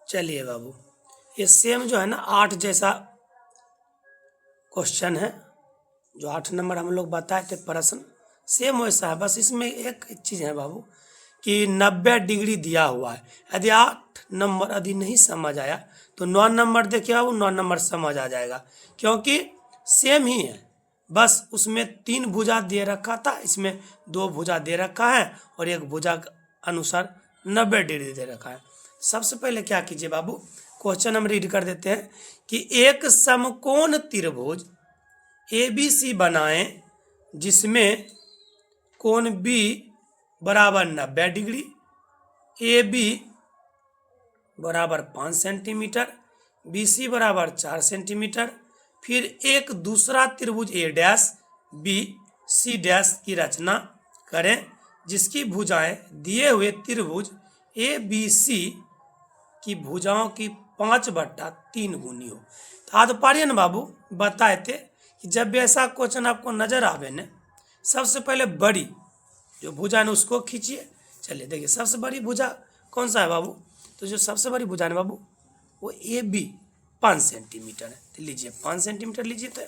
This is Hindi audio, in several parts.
चलिए बाबू, ये सेम जो है ना 8 जैसा क्वेश्चन है, जो 8 नंबर हम लोग बताए थे प्रश्न, सेम वैसा है। बस इसमें एक चीज़ है बाबू कि 90 डिग्री दिया हुआ है। यदि 8 नंबर यदि नहीं समझ आया तो 9 नंबर देखिए बाबू, 9 नंबर समझ आ जाएगा, क्योंकि सेम ही है। बस उसमें 3 भुजा दे रखा था, इसमें 2 भुजा दे रखा है और एक भुजा के अनुसार 90 डिग्री दे रखा है। सबसे पहले क्या कीजिए बाबू, क्वेश्चन हम रीड कर देते हैं कि एक समकोण त्रिभुज ABC बनाएं जिसमें कोण B बराबर 90 डिग्री, AB बराबर 5 सेंटीमीटर, BC बराबर 4 सेंटीमीटर। फिर एक दूसरा त्रिभुज A', की रचना करें जिसकी भुजाएं दिए हुए त्रिभुज ABC की भुजाओं की 5/3 गुनी हो। तो आज पारिए ना बाबू, बताए थे कि जब भी ऐसा क्वेश्चन आपको नजर आवे न, सबसे पहले बड़ी जो भुजा है उसको खींचिए। चलिए देखिए, सबसे बड़ी भुजा कौन सा है बाबू, तो जो सबसे बड़ी भुजा है बाबू वो AB 5 सेंटीमीटर है। तो लीजिए 5 सेंटीमीटर लीजिए। तो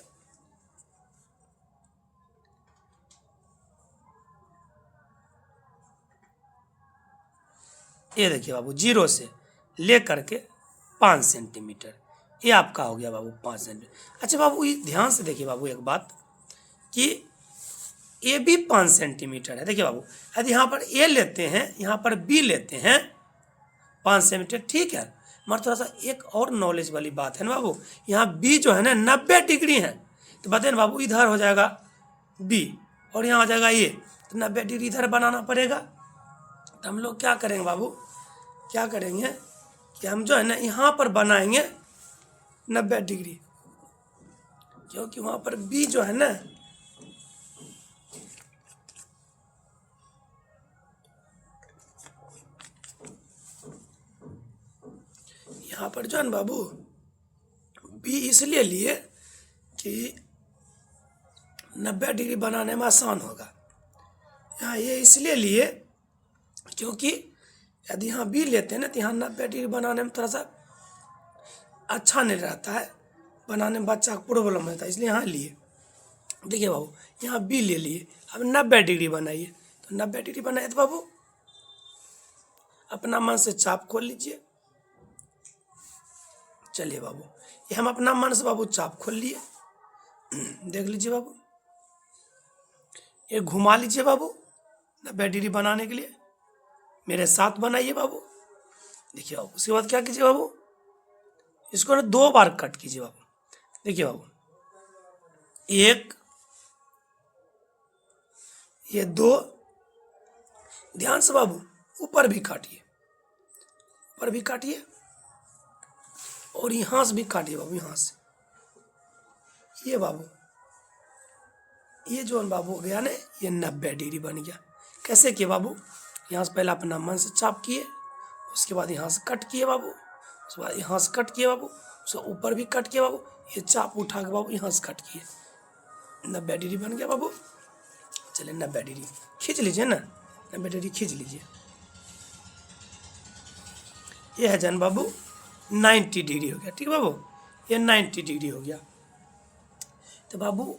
ये देखिए बाबू, 0 से लेकर के 5 सेंटीमीटर, ये आपका हो गया बाबू 5 सेंटीमीटर। अच्छा बाबू, ये ध्यान से देखिए बाबू एक बात कि ए भी 5 सेंटीमीटर है। देखिए बाबू, यदि यहाँ पर ए लेते हैं, यहाँ पर बी लेते हैं 5 सेंटीमीटर, ठीक है, मगर थोड़ा सा एक और नॉलेज वाली बात है ना बाबू, यहाँ बी जो है ना 90 डिग्री है। तो बताए ना बाबू, इधर हो जाएगा बी और यहाँ हो जाएगा ए, तो 90 डिग्री इधर बनाना पड़ेगा। तो हम लोग क्या करेंगे बाबू, क्या करेंगे कि हम जो है ना यहाँ पर बनाएंगे 90 डिग्री, क्योंकि वहाँ पर बी जो है ना यहाँ पर जो है ना बाबू बी इसलिए लिए कि 90 डिग्री बनाने में आसान होगा। यहाँ ये इसलिए लिए क्योंकि यदि यहाँ बी लेते हैं ना तो यहाँ 90 डिग्री बनाने में थोड़ा सा अच्छा नहीं रहता है, बनाने में बच्चा को प्रॉब्लम रहता है, इसलिए यहाँ लिए। देखिए बाबू, यहाँ बी ले लिए, अब 90 डिग्री बनाइए। तो 90 डिग्री बनाए तो बाबू अपना मन से चाप खोल लीजिए। चलिए बाबू, ये हम अपना मन से बाबू चाप खोल लिए। देख लीजिए बाबू, ये घुमा लीजिए बाबू 90 डिग्री बनाने के लिए, मेरे साथ बनाइए बाबू। देखिए बाबू, उसके बाद क्या कीजिए बाबू, इसको ना 2 बार कट कीजिए बाबू। देखिए बाबू, 1, ये 2, ध्यान से बाबू ऊपर भी काटिए, ऊपर भी काटिए और यहाँ से भी काटिए बाबू, यहाँ से। ये बाबू, ये जो बाबू हो गया ना, ये 90 डिग्री बन गया। कैसे किए बाबू, यहाँ से पहले अपना मन से चाप किए, उसके बाद यहाँ से कट किए बाबू, उसके बाद यहाँ से कट किए बाबू, उसके ऊपर भी कट किए बाबू, ये चाप उठा के बाबू यहाँ से कट किए, 90 डिग्री बन गया बाबू। चलिए 90 डिग्री खींच लीजिए ना, 90 डिग्री खींच लीजिए। ये है जन बाबू 90 डिग्री हो गया, ठीक है बाबू, ये 90 डिग्री हो गया। तो बाबू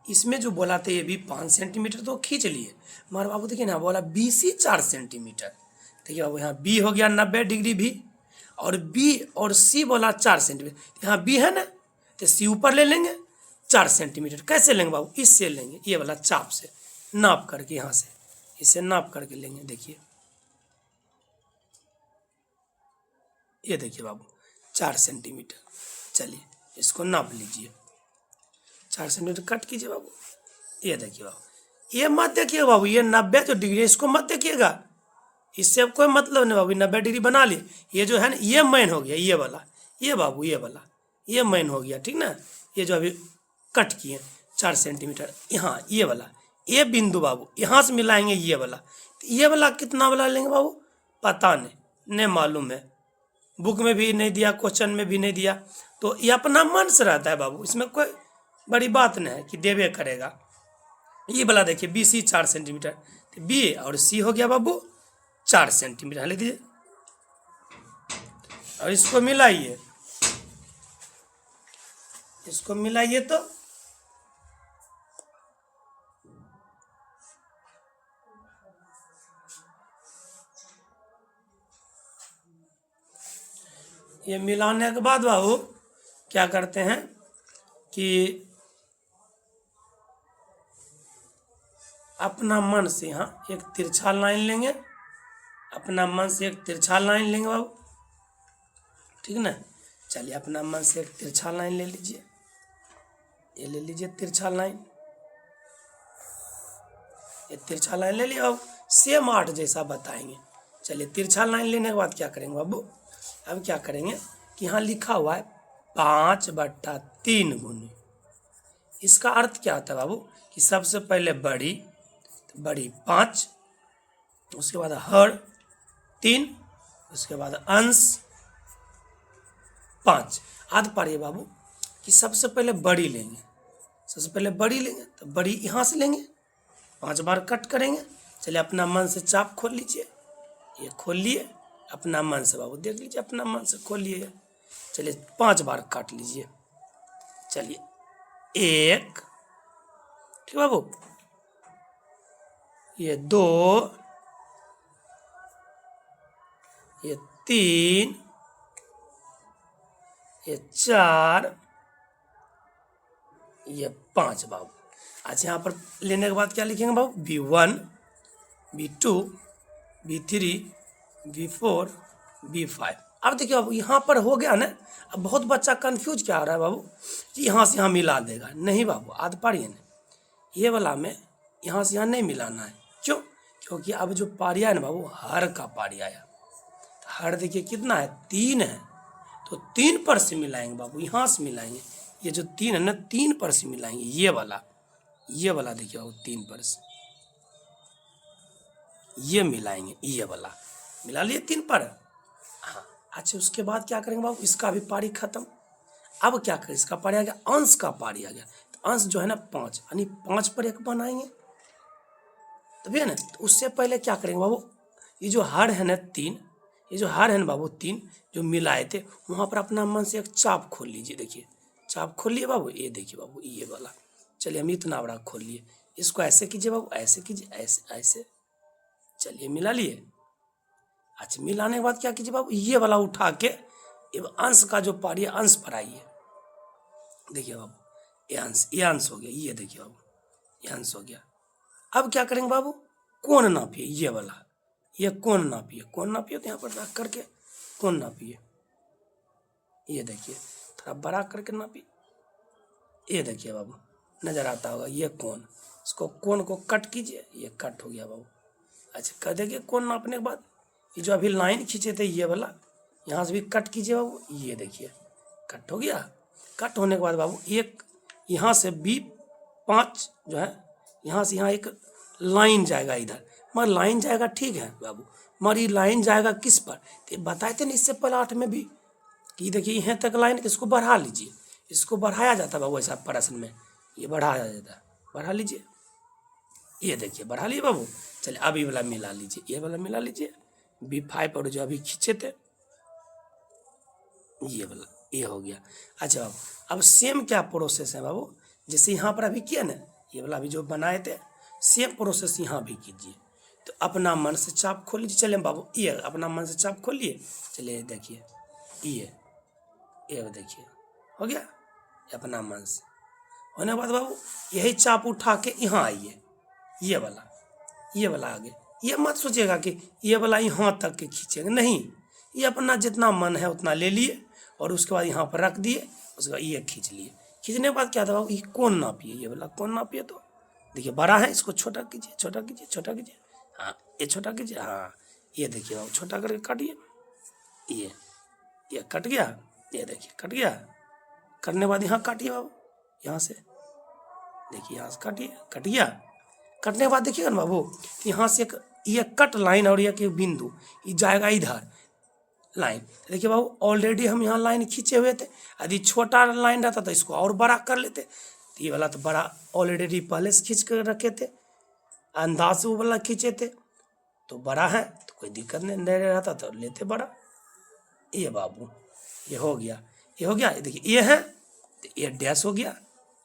इसमें जो बोला था ये भी 5 सेंटीमीटर तो खींच लिए, मगर बाबू देखिए ना बोला BC 4 सेंटीमीटर। देखिए बाबू, यहाँ B हो गया 90 डिग्री भी, और B और C बोला 4 सेंटीमीटर। यहाँ B है ना, तो C ऊपर ले लेंगे 4 सेंटीमीटर। कैसे लेंगे बाबू, इससे लेंगे, ये वाला चाप से नाप करके, यहाँ से इसे नाप करके लेंगे। देखिए ये देखिए बाबू 4 सेंटीमीटर। चलिए इसको नाप लीजिए, 4 सेंटीमीटर कट कीजिए बाबू। ये देखिए बाबू, ये मत देखिए बाबू, ये 90 जो डिग्री है इसको मत देखिएगा, इससे अब कोई मतलब नहीं बाबू। 90 डिग्री बना लिए, ये जो है ना ये मेन हो गया, ये वाला, ये बाबू ये वाला ये मेन हो गया, ठीक ना। ये जो अभी कट किए 4 सेंटीमीटर, यहाँ ये वाला ये बिंदु बाबू यहाँ से मिलाएंगे ये वाला। तो ये वाला कितना वाला लेंगे बाबू, पता नहीं मालूम है, बुक में भी नहीं दिया, क्वेश्चन में भी नहीं दिया, तो ये अपना मन से रहता है बाबू, इसमें कोई बड़ी बात नहीं है कि देवे करेगा। ये वाला देखिए BC 4 सेंटीमीटर, तो B और C हो गया बाबू 4 सेंटीमीटर। लिख दीजिए, और इसको मिलाइए, इसको मिलाइए तो ये मिलाने के बाद बाबू क्या करते हैं कि अपना मन से यहाँ एक तिरछा लाइन लेंगे, अपना मन से एक तिरछा लाइन लेंगे बाबू, ठीक ना। चलिए अपना मन से एक तिरछा लाइन ले लीजिए, ये ले लीजिए तिरछा लाइन, ये तिरछा लाइन ले लिया बाबू, सेम 8 जैसा बताएंगे। चलिए तिरछा लाइन लेने के बाद क्या करेंगे बाबू, अब क्या करेंगे कि यहाँ लिखा हुआ है 5/3 गुनी। इसका अर्थ क्या होता है बाबू कि सबसे पहले बड़ी, तो बड़ी 5, उसके बाद हर 3, उसके बाद अंश 5। आध पारिए बाबू कि सबसे पहले बड़ी लेंगे, सबसे पहले बड़ी लेंगे तो बड़ी यहाँ से लेंगे, 5 बार कट करेंगे। चलिए अपना मन से चाप खोल लीजिए, ये खोल लिए अपना मन से बाबू, देख लीजिए अपना मन से खोल लिए। चलिए 5 बार काट लीजिए। चलिए 1, ठीक बाबू, ये 2, ये 3, ये 4, ये 5 बाबू। अच्छा यहाँ पर लेने के बाद क्या लिखेंगे बाबू, B1, B2, B3, B4, B5। अब देखिए बाबू यहाँ पर हो गया ना। अब बहुत बच्चा कंफ्यूज क्या हो रहा है बाबू कि यहाँ से यहाँ मिला देगा, नहीं बाबू, आध पारिए ना, ये वाला में यहाँ से यहाँ नहीं मिलाना है। क्यों? क्योंकि अब जो पारिया है ना बाबू, हर का पारिया है, हर देखिए कितना है, 3 है, तो 3 पर से मिलाएंगे बाबू, यहाँ से मिलाएंगे, ये जो 3 है ना 3 पर से मिलाएंगे, ये वाला देखिए बाबू 3 पर से ये मिलाएंगे, ये वाला मिला लिए 3 पर। हाँ अच्छा, उसके बाद क्या करेंगे बाबू, इसका भी पारी खत्म। अब क्या करें, इसका पारी आ गया, अंश का पारी आ गया, तो अंश जो है ना 5, यानी 5 पर 1 बनाएंगे, तभी है ना। तो उससे पहले क्या करेंगे बाबू, ये जो हर है ना 3, ये जो हर है ना बाबू 3 जो मिलाए थे, वहाँ पर अपना मन से एक चाप खोल लीजिए। देखिए चाप खोल लिए बाबू, ये देखिए बाबू ये वाला। चलिए हम इतना बड़ा खोल लिए, इसको ऐसे कीजिए बाबू, ऐसे कीजिए, ऐसे ऐसे। चलिए मिला लिए। अच्छा मिलाने के बाद क्या कीजिए बाबू, ये वाला उठा के अंश का जो पारी है अंश पर आइए। देखिए बाबू ये अंश हो गया, ये देखिए बाबू ये अंश हो गया। अब क्या करेंगे बाबू, कोण नापिए, ये वाला, ये कोण नापिए, कोण नापिए तो यहाँ पर रख करके कोण नापिए, ये देखिए थोड़ा बड़ा करके नापिए, ये देखिए बाबू नजर आता होगा, ये कोण, इसको कोण को कट कीजिए, ये कट हो गया बाबू। अच्छा कर देखिए कोण नापने के बाद ये जो अभी लाइन खींचे थे ये वाला, यहाँ से भी कट कीजिए बाबू, ये देखिए कट हो गया। कट होने के बाद बाबू एक यहाँ से भी 5 जो है, यहाँ से यहाँ एक लाइन जाएगा इधर, मगर लाइन जाएगा ठीक है बाबू, मगर ये लाइन जाएगा किस पर, तो बताए थे ना इससे पहले 8 में भी कि देखिए यहाँ तक लाइन, इसको बढ़ा लीजिए, इसको बढ़ाया जाता बाबू ऐसा प्रश्न में, ये बढ़ाया जाता है, बढ़ा लीजिए, ये देखिए बढ़ा लिए बाबू। चलिए अब ये वाला मिला लीजिए, ये वाला मिला लीजिए, B5 और जो अभी खींचे थे ये वाला, ये हो गया। अच्छा बाबू अब सेम क्या प्रोसेस है बाबू, जैसे यहाँ पर अभी किया ना, ये वाला अभी जो बनाए थे, सेम प्रोसेस यहाँ भी कीजिए। तो अपना मन से चाप खोल लीजिए। चलिए बाबू ये अपना मन से चाप खोलिए, चलिए देखिए ये देखिए हो गया, ये अपना मन से होने के बाद बाबू यही चाप उठा के यहाँ आइए, ये वाला आगे। ये मत सोचिएगा कि ये वाला यहाँ तक के खींचेंगे, नहीं, ये अपना जितना मन है उतना ले लिए और उसके बाद यहाँ पर रख दिए, उसके बाद ये खींच लिए। खींचने के बाद क्या था बाबू, ये कोण नापिए, ये वाला कोण नापिए, तो देखिए बड़ा है, इसको छोटा कीजिए, छोटा कीजिए, छोटा कीजिए, हाँ ये छोटा कीजिए, हाँ ये देखिए बाबू छोटा करके काटिए, ये कट गया, ये देखिए कट गया। करने के बाद यहाँ काटिए बाबू, यहाँ से देखिए यहाँ से काटिए, कट गया। कटने के बाद देखिएगा ना बाबू, यहाँ से एक ये कट लाइन और एक बिंदु ये जाएगा इधर लाइन। देखिए बाबू ऑलरेडी हम यहाँ लाइन खींचे हुए थे, यदि छोटा लाइन रहता तो इसको और बड़ा कर लेते, तो ये वाला तो बड़ा ऑलरेडी पहले से खींच कर रखे थे, अंदाज से वो वाला खींचे थे तो बड़ा है, तो कोई दिक्कत नहीं रहता तो लेते बड़ा। ए बाबू, ये हो गया, ये हो गया, देखिए ए है तो ए डैश हो गया,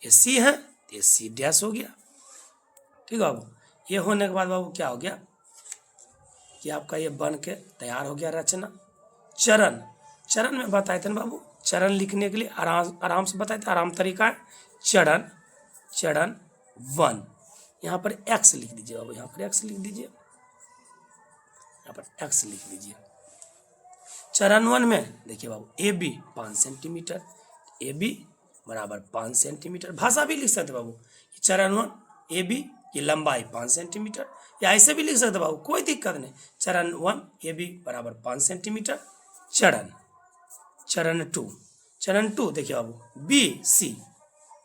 ये सी है तो ये सी डैश हो गया। ठीक है बाबू, ये होने के बाद बाबू क्या हो गया कि आपका ये बन के तैयार हो गया रचना। चरण, चरण में बताए थे ना बाबू, चरण लिखने के लिए आराम से बताए थे, आराम तरीका है। चरण, चरण 1, यहाँ पर एक्स लिख दीजिए बाबू, यहाँ पर एक्स लिख दीजिए, यहाँ पर एक्स लिख दीजिए। चरण 1 में देखिए बाबू A B 5 centimetre, A B बराबर 5 सेंटीमीटर। भाषा भी लिख सकते बाबू, चरण 1 ए बी की लंबाई 5 सेंटीमीटर, या ऐसे भी लिख सकते बाबू, कोई दिक्कत नहीं। चरण 1 ए बी बराबर 5 सेंटीमीटर। चरण, चरण 2, चरण 2 देखिए बाबू बी सी,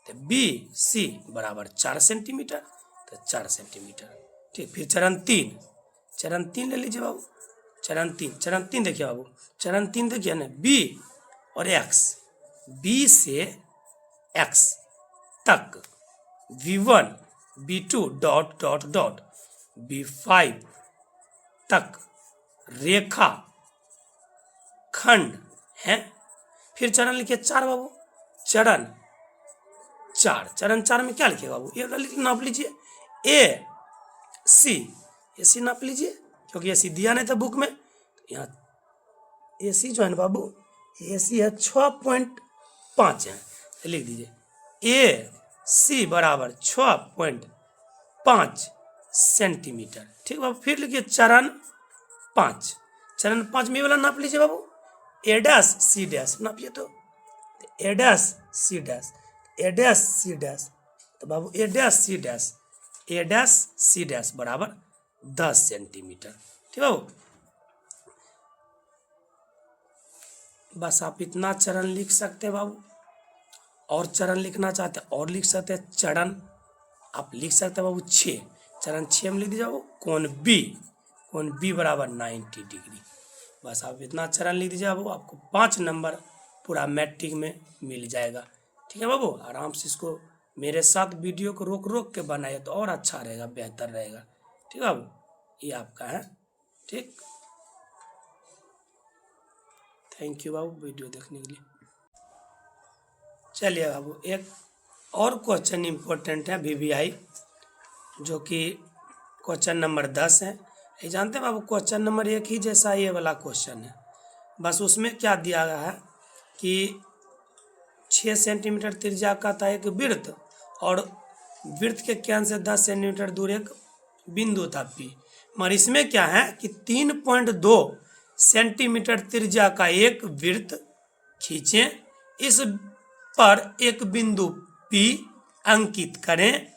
तो बी सी बराबर 4 सेंटीमीटर, तो 4 सेंटीमीटर। ठीक, फिर चरण 3, चरण 3 ले लीजिए बाबू, चरण 3, चरण 3 देखिए बाबू, चरण 3 देखिए ना बी और एक्स, बी से एक्स तक V1 V2 dot dot dot V5 तक रेखा खंड है। फिर चरण लिखिए 4 बाबू, चरण 4, चरण 4 में क्या लिखिएगा बाबू, ये नाप लीजिए ए सी नाप लीजिए, क्योंकि ए सी दिया नहीं था बुक में। तो यहाँ ए सी जो है ना बाबू, ए सी है 6.5 है, तो लिख दीजिए ए सी बराबर 6.5 सेंटीमीटर। ठीक बाबू, फिर लिखिए चरण 5, चरण 5 में वाला नाप लीजिए बाबू, ए डैश सी डैश नापिए, तो ए डैश सी डैश, ए डैश सी डैश, तो बाबू ए डैश सी डैश, ए डैश सी डैश बराबर 10 सेंटीमीटर। ठीक बाबू, बस आप इतना चरण लिख सकते हैं बाबू, और चरण लिखना चाहते हैं और लिख सकते हैं। चरण आप लिख सकते हैं बाबू 6, चरण 6 में लिख दीजिए बाबू कोण बी बराबर 90 डिग्री। बस आप इतना चरण लिख दीजिए बाबू, आपको 5 नंबर पूरा मैट्रिक में मिल जाएगा। ठीक है बाबू, आराम से इसको मेरे साथ वीडियो को रोक रोक के बनाइए तो और अच्छा रहेगा, बेहतर रहेगा। ठीक है बाबू, ये आपका है। ठीक, थैंक यू बाबू वीडियो देखने के लिए। चलिए बाबू, एक और क्वेश्चन इम्पोर्टेंट है VVI, जो कि क्वेश्चन नंबर 10 है। ये जानते हैं बाबू, क्वेश्चन नंबर 1 ही जैसा ये वाला क्वेश्चन है, बस उसमें क्या दिया गया है कि 6 सेंटीमीटर त्रिज्या का था एक वृत्त, और वृत्त के केंद्र से 10 सेंटीमीटर दूर एक बिंदु था P, मगर इसमें क्या है कि 3.2 सेंटीमीटर त्रिज्या का एक वृत्त खींचें, इस पर एक बिंदु P अंकित करें,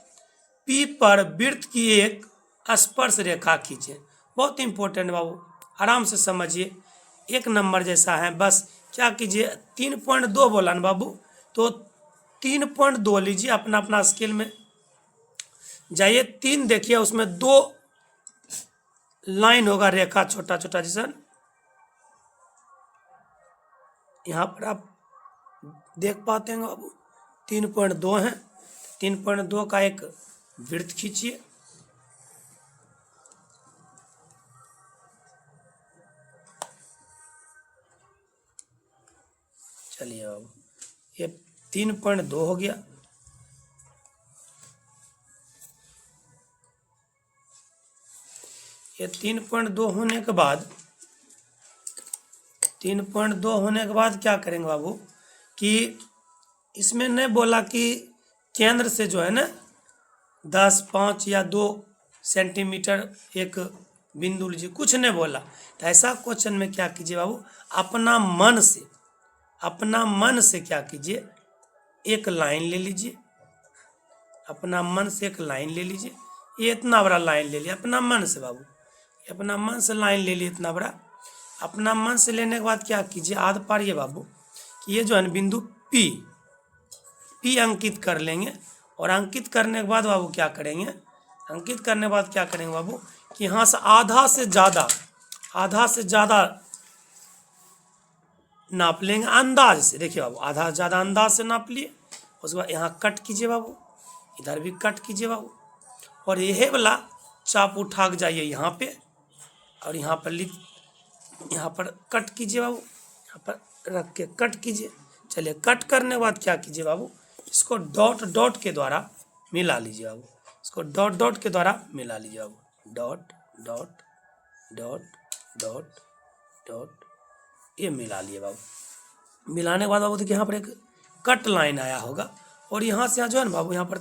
P पर वृत्त की एक स्पर्श रेखा खींचें। बहुत इंपॉर्टेंट बाबू, आराम से समझिए, 1 नंबर जैसा है। बस क्या कीजिए, 3.2 बोला ना बाबू, तो 3.2 लीजिए, अपना अपना स्केल में जाइए, 3 देखिए, उसमें 2 लाइन होगा रेखा छोटा छोटा, जैसा यहाँ पर आप देख पाते हैं बाबू, 3.2 है, 3.2 का एक वृत्त खींचिए। चलिए बाबू, ये 3.2 हो गया। ये 3.2 होने के बाद 3.2 होने के बाद क्या करेंगे बाबू कि इसमें नहीं बोला कि केंद्र से जो है ना 10, 5 या 2 सेंटीमीटर एक बिंदु लीजिए, कुछ नहीं बोला। तो ऐसा क्वेश्चन में क्या कीजिए बाबू, अपना मन से क्या कीजिए, एक लाइन ले लीजिए, अपना मन से एक लाइन ले लीजिए। ये इतना बड़ा लाइन ले लिया अपना मन से बाबू, अपना मन से लाइन ले लिए इतना बड़ा। अपना मन से लेने के बाद क्या कीजिए, आध पार ये बाबू कि ये जो है बिंदु P अंकित कर लेंगे, और अंकित करने के बाद बाबू क्या करेंगे, अंकित करने के बाद क्या करेंगे बाबू कि यहाँ से आधा से ज़्यादा नाप लेंगे अंदाज से। देखिए बाबू, आधा से ज़्यादा अंदाज से नाप लिए, उसके बाद यहाँ कट कीजिए बाबू, इधर भी कट कीजिए बाबू, और यह वाला चाप उठा के जाइए यहाँ पे, और यहाँ पर कट कीजिए बाबू, यहाँ पर रख के कट कीजिए। चलिए कट करने के बाद क्या कीजिए बाबू, इसको डॉट डॉट के द्वारा मिला लीजिए बाबू, इसको डॉट डॉट के द्वारा मिला लीजिए बाबू, dot dot dot dot dot, ये मिला लिए बाबू। मिलाने के बाद बाबू देखिए यहाँ पर एक कट लाइन आया होगा और यहाँ से यहाँ जो है ना बाबू, यहाँ पर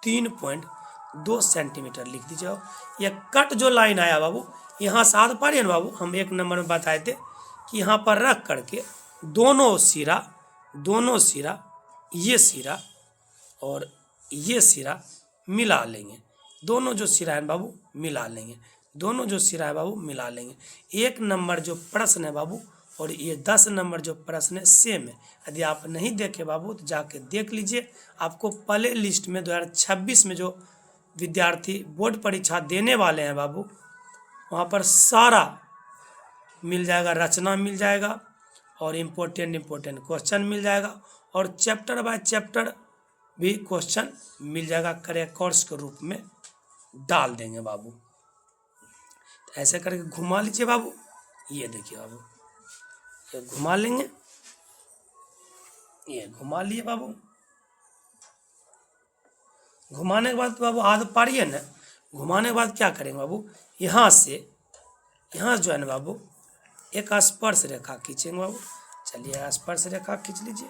3.2 सेंटीमीटर लिख दीजिए बाबू। यह कट जो लाइन आया बाबू, यहाँ से आध पार है ना बाबू, हम 1 नंबर में बताए थे कि यहाँ पर रख करके दोनों सिरा ये सिरा और ये सिरा मिला लेंगे। दोनों जो सिरा है बाबू मिला लेंगे, दोनों जो सिरा है बाबू मिला लेंगे। 1 नंबर जो प्रश्न है बाबू और ये 10 नंबर जो प्रश्न है सेम है। यदि आप नहीं देखे बाबू तो जाके देख लीजिए। आपको प्ले लिस्ट में 2026 में जो विद्यार्थी बोर्ड परीक्षा देने वाले हैं बाबू, वहाँ पर सारा मिल जाएगा, रचना मिल जाएगा और इम्पोर्टेंट क्वेश्चन मिल जाएगा और चैप्टर बाय चैप्टर भी क्वेश्चन मिल जाएगा, क्रैश कोर्स के रूप में डाल देंगे बाबू। तो ऐसे करके घुमा लीजिए बाबू, ये देखिए बाबू, ये घुमा लेंगे, ये घुमा लिए बाबू। घुमाने के बाद बाबू आध पारी है ना, घुमाने के बाद क्या करेंगे बाबू, यहाँ से यहाँ जो है ना बाबू एक स्पर्श रेखा खींचेंगे बाबू। चलिए स्पर्श रेखा खींच लीजिए,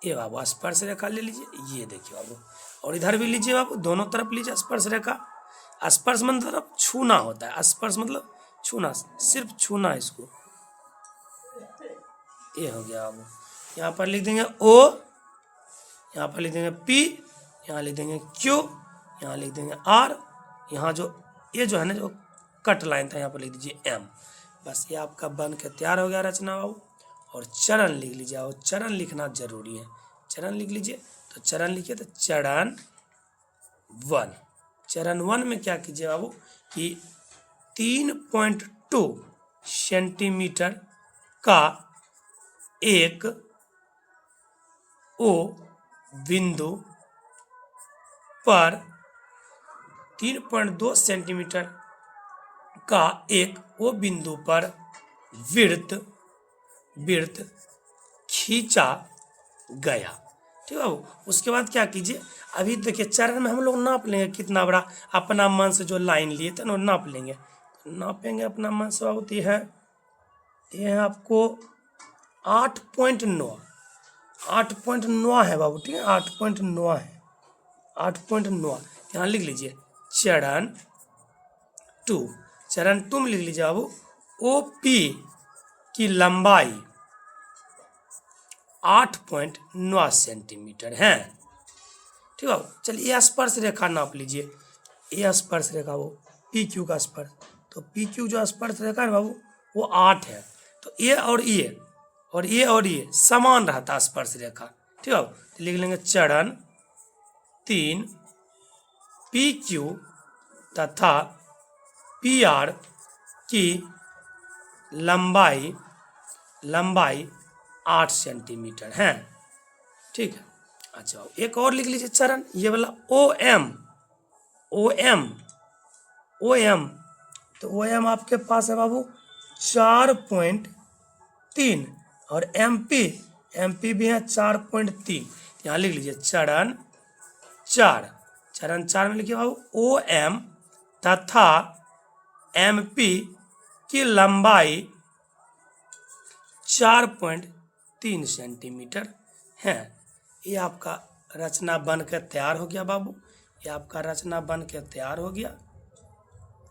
ये बाबू स्पर्श रेखा ले लीजिए, ये देखिए बाबू, और इधर भी लीजिए बाबू, दोनों तरफ लीजिए स्पर्श रेखा। स्पर्श मतलब छूना होता है, स्पर्श मतलब छूना, सिर्फ छूना है इसको। ये हो गया बाबू, यहाँ पर लिख देंगे ओ, यहाँ पर लिख देंगे पी, यहाँ लिख देंगे क्यू, यहाँ लिख देंगे आर, यहाँ जो ये जो है ना जो कट लाइन था यहाँ पर लिख दीजिए एम। बस ये आपका बन के तैयार हो गया रचना बाबू। और चरण लिख लीजिए, और चरण लिखना जरूरी है, चरण लिख लीजिए। तो चरण लिखिए, तो चरण 1, चरण 1 में क्या कीजिए बाबू कि 3.2 सेंटीमीटर का एक ओ बिंदु पर 3.2 सेंटीमीटर का एक ओ बिंदु पर वृत्त खींचा गया। ठीक है बाबू। उसके बाद क्या कीजिए, अभी देखिए चरण में हम लोग नाप लेंगे कितना बड़ा, अपना मन से जो लाइन लिए थे ना नाप लेंगे, नापेंगे अपना मन से बाबू। ये है आपको 8.9 है बाबू, ठीक है 8.9 है, 8.9 यहाँ लिख लीजिए। चरण 2, चरण 2 में लिख लीजिए बाबू, ओपी की लंबाई 8.9 सेंटीमीटर है। ठीक है, चलिए ये स्पर्श रेखा नाप लीजिए, ये स्पर्श रेखा वो पी क्यू का स्पर्श, तो पी क्यू जो स्पर्श रेखा है बाबू वो 8 है। तो ये और ये समान रहता स्पर्श रेखा। ठीक है, तो लिख लेंगे चरण 3 पी क्यू तथा पी आर की लंबाई 8 सेंटीमीटर है। ठीक है, अच्छा एक और लिख लीजिए चरण, ये वाला ओ एम, तो ओ एम आपके पास है बाबू 4.3 और एम पी भी है 4.3। यहाँ लिख लीजिए चरण 4 में लिखिए बाबू ओ एम तथा एम पी की लंबाई 4.3 सेंटीमीटर है। ये आपका रचना बनकर तैयार हो गया बाबू, ये आपका रचना बन के तैयार हो गया।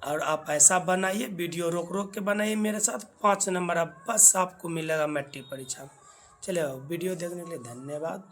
और आप ऐसा बनाइए, वीडियो रोक के बनाइए मेरे साथ, 5 नंबर अब बस आपको मिलेगा मैट्रिक परीक्षा में। चलिए वीडियो देखने के लिए धन्यवाद।